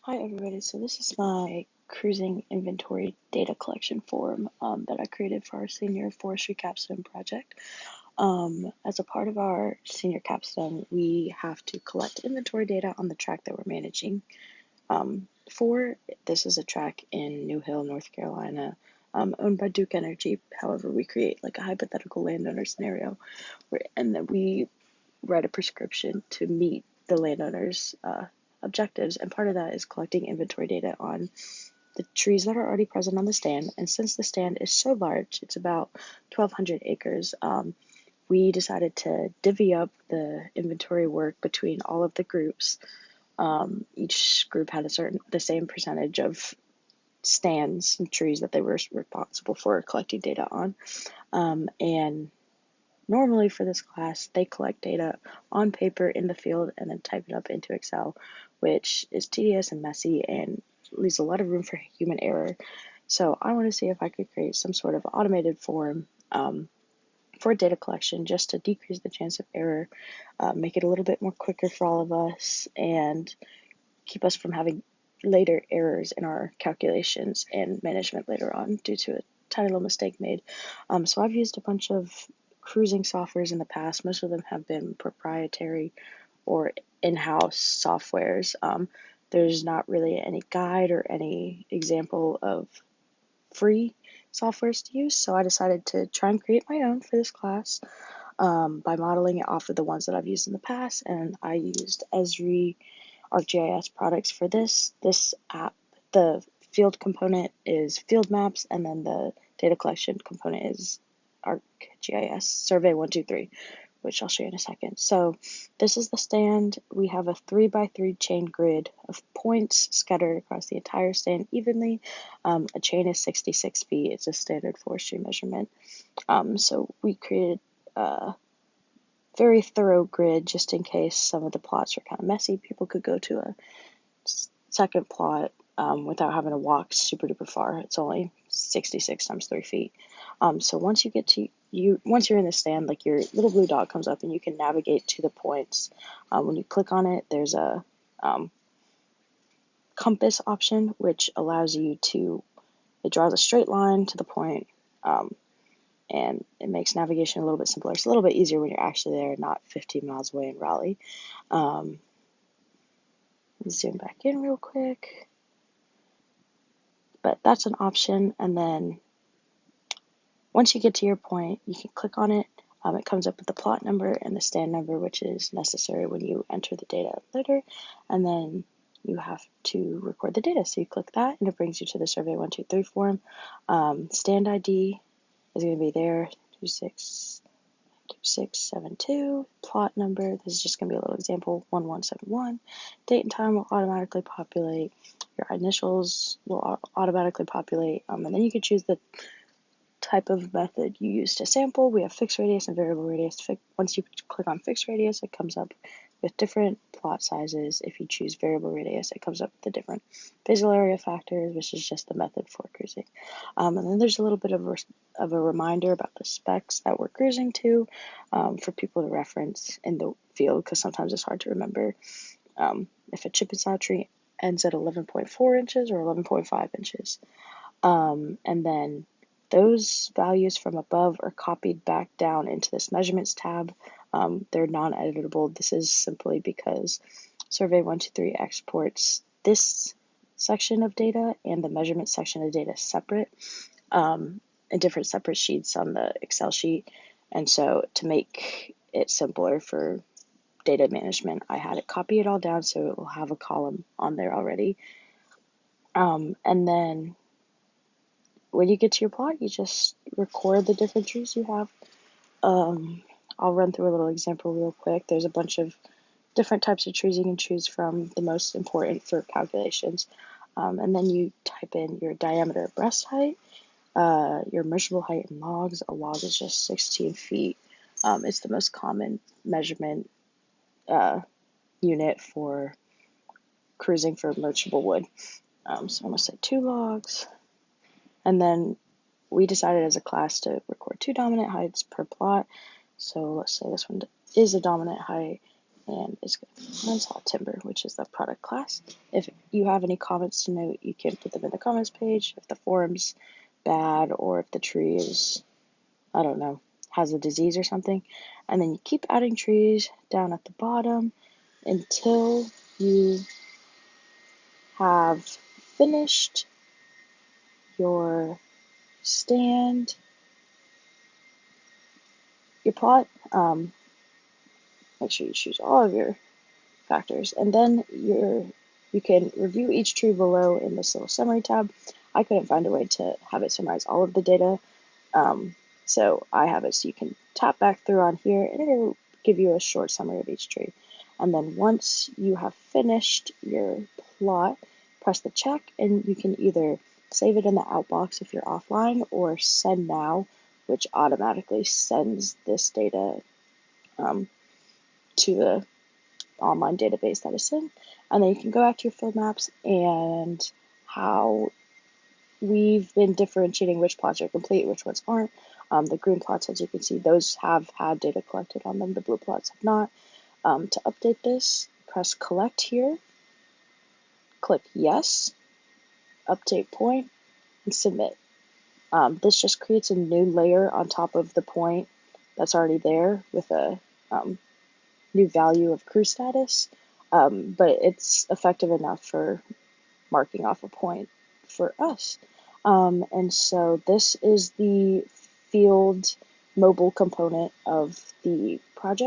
Hi everybody, so this is my cruising inventory data collection form that I created for our senior forestry capstone project. As a part of our senior capstone, we have to collect inventory data on the track that we're managing for. This is a track in New Hill, North Carolina, owned by Duke Energy. However, we create like a hypothetical landowner scenario and then we write a prescription to meet the landowner's objectives, and part of that is collecting inventory data on the trees that are already present on the stand. And since the stand is so large, it's about 1,200 acres, we decided to divvy up the inventory work between all of the groups. Each group had the same percentage of stands and trees that they were responsible for collecting data on. And normally for this class, they collect data on paper in the field and then type it up into Excel, which is tedious and messy and leaves a lot of room for human error. So I want to see if I could create some sort of automated form for data collection just to decrease the chance of error, make it a little bit more quicker for all of us, and keep us from having later errors in our calculations and management later on due to a tiny little mistake made. So I've used a bunch of cruising softwares in the past. Most of them have been proprietary or in-house softwares. There's not really any guide or any example of free softwares to use, so I decided to try and create my own for this class by modeling it off of the ones that I've used in the past, and I used ESRI ArcGIS products for this app. The field component is field maps, and then the data collection component is ArcGIS Survey123, which I'll show you in a second. So this is the stand. We have a 3x3 chain grid of points scattered across the entire stand evenly. A chain is 66 feet. It's a standard forestry measurement. So we created a very thorough grid just in case some of the plots are kind of messy. People could go to a second plot without having to walk super duper far. It's only 66 times 3 feet. So once you get to once you're in the stand, like your little blue dot comes up and you can navigate to the points. When you click on it, there's a compass option, which allows you to, it draws a straight line to the point, and it makes navigation a little bit simpler. It's a little bit easier when you're actually there, not 15 miles away in Raleigh. Let's zoom back in real quick. But that's an option, and then once you get to your point, you can click on it. It comes up with the plot number and the stand number, which is necessary when you enter the data later, and then you have to record the data. So you click that, and it brings you to the Survey123 form. Stand ID is going to be there, 262672. Plot number, this is just going to be a little example, 1171. Date and time will automatically populate. Your initials will automatically populate, and then you can choose the type of method you use to sample. We have fixed radius and variable radius. Once you click on fixed radius, it comes up with different plot sizes. If you choose variable radius, it comes up with the different basal area factors, which is just the method for cruising. And then there's a little bit of a reminder about the specs that we're cruising to for people to reference in the field, because sometimes it's hard to remember if a chip-and-saw tree ends at 11.4 inches or 11.5 inches. And then those values from above are copied back down into this measurements tab. They're non-editable. This is simply because Survey123 exports this section of data and the measurement section of data separate in different separate sheets on the Excel sheet. And so to make it simpler for data management, I had it copy it all down so it will have a column on there already. And then when you get to your plot, you just record the different trees you have. I'll run through a little example real quick. There's a bunch of different types of trees you can choose from, the most important for calculations. And then you type in your diameter breast height, your measurable height in logs. A log is just 16 feet. It's the most common measurement unit for cruising for merchantable wood. So I'm going to say 2 logs. And then we decided as a class to record 2 dominant heights per plot. So let's say this one is a dominant height, and it's Haul Timber, which is the product class. If you have any comments to note, you can put them in the comments page. If the forum's bad or if the tree is, I don't know, has a disease or something. And then you keep adding trees down at the bottom until you have finished your stand, your plot. Make sure you choose all of your factors, and then you can review each tree below in this little summary tab. I couldn't find a way to have it summarize all of the data, so I have it so you can tap back through on here and it'll give you a short summary of each tree. And then once you have finished your plot, press the check and you can either save it in the outbox if you're offline, or send now, which automatically sends this data to the online database that is in. And then you can go back to your field maps and how we've been differentiating which plots are complete, which ones aren't. The green plots, as you can see, those have had data collected on them. The blue plots have not. To update this, press collect here, click yes, update point, and submit. This just creates a new layer on top of the point that's already there with a new value of crew status, but it's effective enough for marking off a point for us. And so this is the field mobile component of the project.